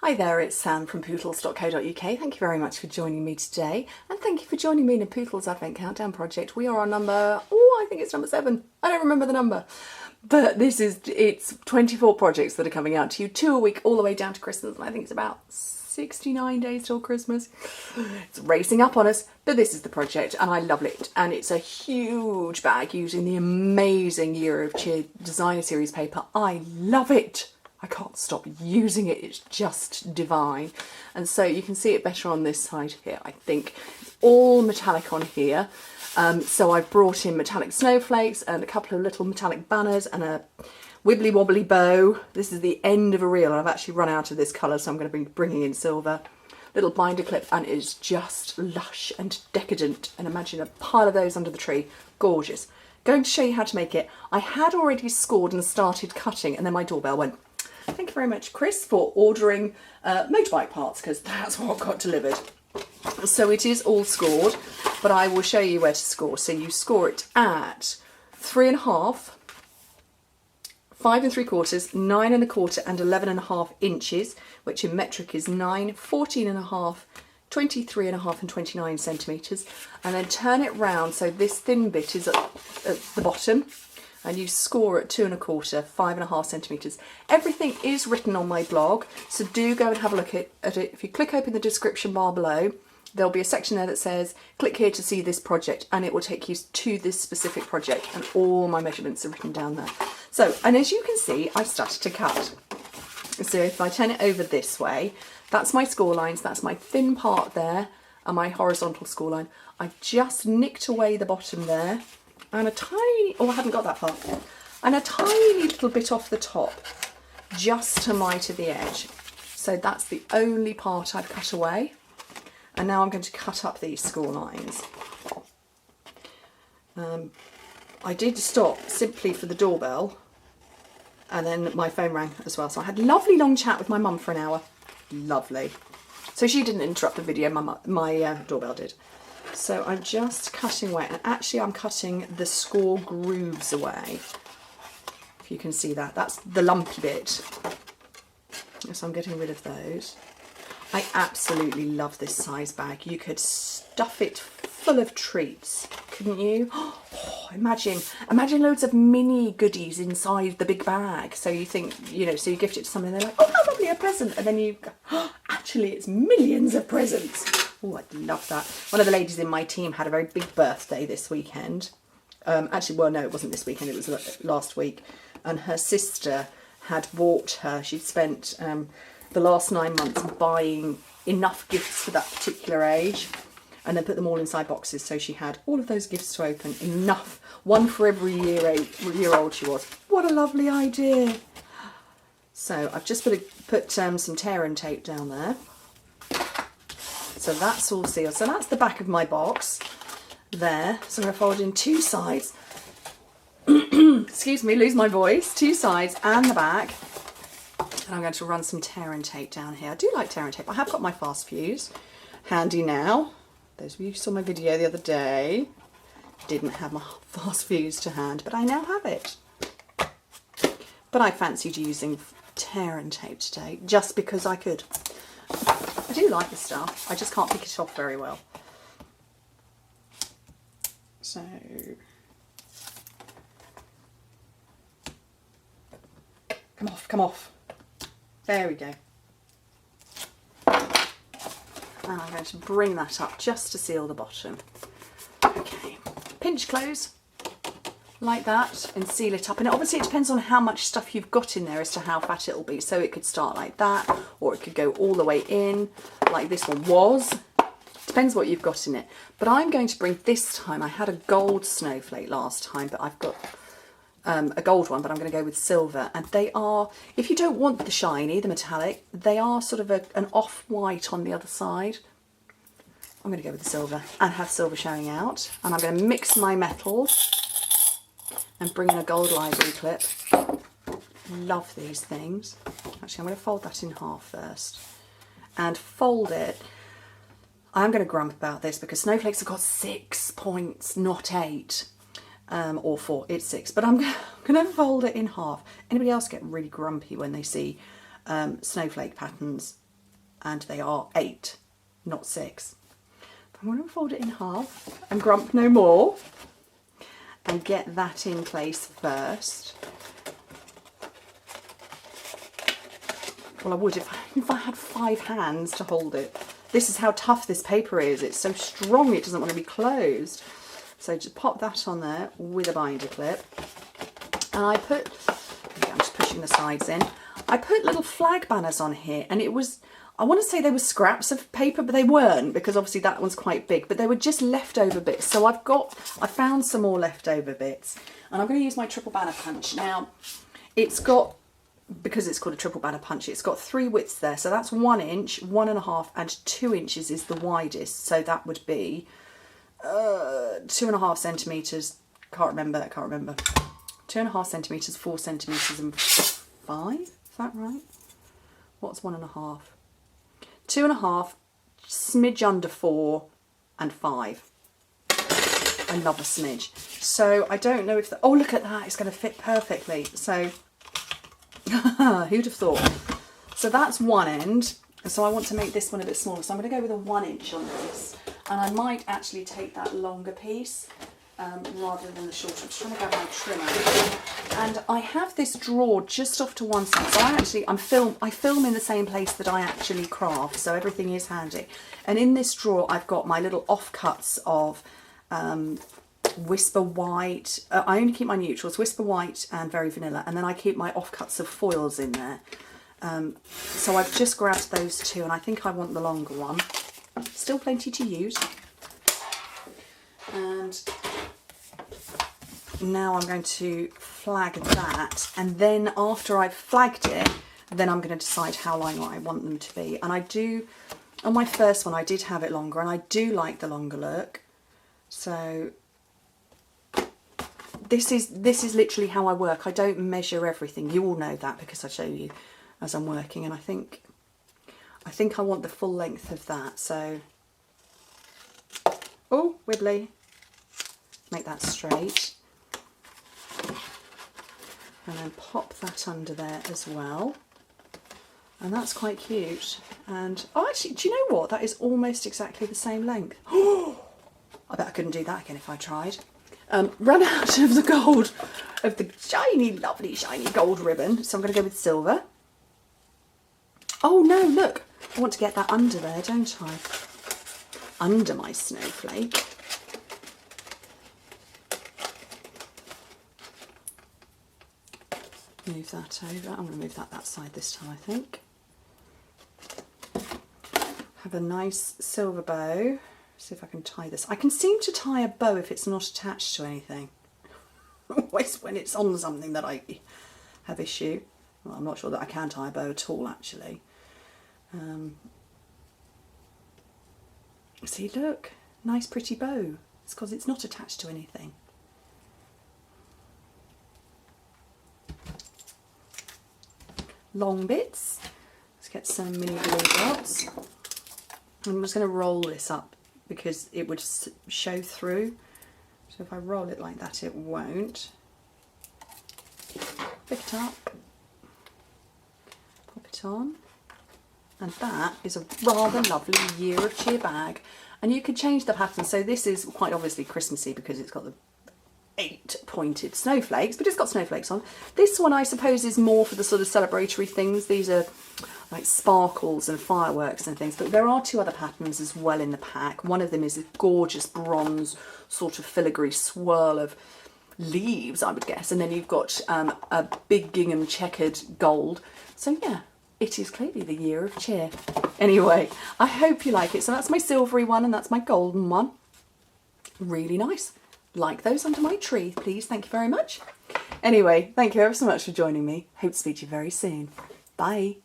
Hi there, it's Sam from Pootles.co.uk. Thank you very much for joining me today, and thank you for joining me in the Pootles Advent Countdown project. We are on number, I think it's number 7. I don't remember the number. But it's 24 projects that are coming out to you, 2 a week all the way down to Christmas, and I think it's about 69 days till Christmas. It's racing up on us, but this is the project and I love it. And it's a huge bag using the amazing Year of Cheer designer series paper. I love it. I can't stop using it, it's just divine. And so you can see it better on this side here, I think. It's all metallic on here. So I've brought in metallic snowflakes and a couple of little metallic banners and a wibbly wobbly bow. This is the end of a reel and I've actually run out of this colour, so I'm going to be bringing in silver. Little binder clip, and it is just lush and decadent. And imagine a pile of those under the tree. Gorgeous. Going to show you how to make it. I had already scored and started cutting, and then my doorbell went. Thank you very much, Chris, for ordering motorbike parts, because that's what got delivered. So it is all scored, but I will show you where to score. So you score it at 3.5, 5 3/4, 9 1/4 and 11.5 inches, which in metric is 9, 14.5, 23.5 and 29 centimetres. And then turn it round so this thin bit is at the bottom. And you score at 2 1/4, 5.5 centimetres. Everything is written on my blog, so do go and have a look at it. If you click open the description bar below, there'll be a section there that says click here to see this project, and it will take you to this specific project, and all my measurements are written down there. So, and as you can see, I've started to cut. So if I turn it over this way, that's my score lines, that's my thin part there, and my horizontal score line. I've just nicked away the bottom there, and a tiny, I haven't got that far, and a tiny little bit off the top, just to right of the edge. So that's the only part I've cut away. And now I'm going to cut up these score lines. I did stop simply for the doorbell, and then my phone rang as well. So I had a lovely long chat with my mum for an hour. Lovely. So she didn't interrupt the video, my doorbell did. So I'm just cutting away, and actually I'm cutting the score grooves away. If you can see that, that's the lumpy bit. So I'm getting rid of those. I absolutely love this size bag. You could stuff it full of treats, couldn't you? Oh, imagine loads of mini goodies inside the big bag. So you think, so you gift it to someone and they're like, oh, how lovely, a present. And then you go, oh, actually it's millions of presents. Oh, I'd love that. One of the ladies in my team had a very big birthday this weekend. Actually, well, no, it wasn't this weekend, it was last week. And her sister had bought her, she'd spent the last 9 months buying enough gifts for that particular age, and then put them all inside boxes. So she had all of those gifts to open, enough, one for every year old she was. What a lovely idea. So I've just put some tear and tape down there. So that's all sealed. So that's the back of my box there. So I'm going to fold in 2 sides. Excuse me, lose my voice. 2 sides and the back. And I'm going to run some tear and tape down here. I do like tear and tape. I have got my fast fuse handy now. Those of you who saw my video the other day didn't have my fast fuse to hand, but I now have it. But I fancied using tear and tape today just because I could. I do like the stuff, I just can't pick it off very well. So, come off. There we go. And I'm going to bring that up just to seal the bottom. Okay, pinch close like that and seal it up. And obviously it depends on how much stuff you've got in there as to how fat it'll be. So it could start like that, or it could go all the way in like this one was. Depends what you've got in it. But I'm going to bring this time, I had a gold snowflake last time, but I've got a gold one, but I'm going to go with silver. And they are, if you don't want the shiny, the metallic, they are sort of an off-white on the other side. I'm going to go with the silver and have silver showing out. And I'm going to mix my metals and bring in a gold library clip. Love these things. Actually, I'm going to fold that in half first and fold it. I'm going to grump about this because snowflakes have got 6 points, not 8. Or 4, it's 6. But I'm going to fold it in half. Anybody else get really grumpy when they see snowflake patterns and they are 8, not 6. I'm going to fold it in half and grump no more and get that in place first. Well, I would if I had 5 hands to hold it. This is how tough this paper is. It's so strong it doesn't want to be closed. So just pop that on there with a binder clip. And I'm just pushing the sides in. I put little flag banners on here, and it was, I want to say they were scraps of paper, but they weren't, because obviously that one's quite big, but they were just leftover bits. So I found some more leftover bits, and I'm going to use my triple banner punch. Now, it's got, because it's called a triple banner punch, it's got 3 widths there. So that's 1 inch, 1.5, and 2 inches is the widest. So that would be 2.5 centimetres. Can't remember. 2.5 centimetres, 4 centimetres, and 5. Is that right? What's 1.5? 2.5, smidge under 4, and 5. I love a smidge. So I don't know if oh, look at that, it's going to fit perfectly. So who'd have thought? So that's one end. So I want to make this one a bit smaller. So I'm going to go with a 1 inch on this. And I might actually take that longer piece rather than the shorter. I'm just trying to grab my trimmer. And I have this drawer just off to one side. So I film in the same place that I actually craft. So everything is handy. And in this drawer, I've got my little offcuts of Whisper White. I only keep my neutrals, Whisper White and Very Vanilla, and then I keep my offcuts of foils in there. So I've just grabbed those 2, and I think I want the longer one. Still plenty to use. And now I'm going to flag that, and then after I've flagged it, then I'm going to decide how long I want them to be. And I do, on my first one I did have it longer, and I do like the longer look. So this is literally how I work. I don't measure everything. You all know that because I show you as I'm working, and I think I want the full length of that. So, oh, wibbly. Make that straight. And then pop that under there as well. And that's quite cute. And, oh, actually, do you know what? That is almost exactly the same length. Oh, I bet I couldn't do that again if I tried. Run out of the gold, of the shiny, lovely, shiny gold ribbon. So I'm going to go with silver. Oh no, look. I want to get that under there, don't I? Under my snowflake. Move that over. I'm going to move that side this time, I think. Have a nice silver bow. See if I can tie this. I can seem to tie a bow if it's not attached to anything. Always when it's on something that I have issue. Well, I'm not sure that I can tie a bow at all, actually. See, look. Nice pretty bow. It's because it's not attached to anything. Long bits. Let's get some mini glue dots. I'm just going to roll this up because it would show through. So if I roll it like that, it won't. Pick it up, pop it on, and that is a rather lovely Year of Cheer bag. And you could change the pattern. So this is quite obviously Christmassy because it's got the 8 pointed snowflakes, but it's got snowflakes on. This one I suppose is more for the sort of celebratory things. These are like sparkles and fireworks and things, but there are 2 other patterns as well in the pack. One of them is a gorgeous bronze sort of filigree swirl of leaves, I would guess, and then you've got a big gingham checkered gold. So yeah, it is clearly the Year of Cheer. Anyway, I hope you like it. So that's my silvery one and that's my golden one. Really nice. Like those under my tree, please. Thank you very much. Anyway, thank you ever so much for joining me. Hope to speak to you very soon. Bye.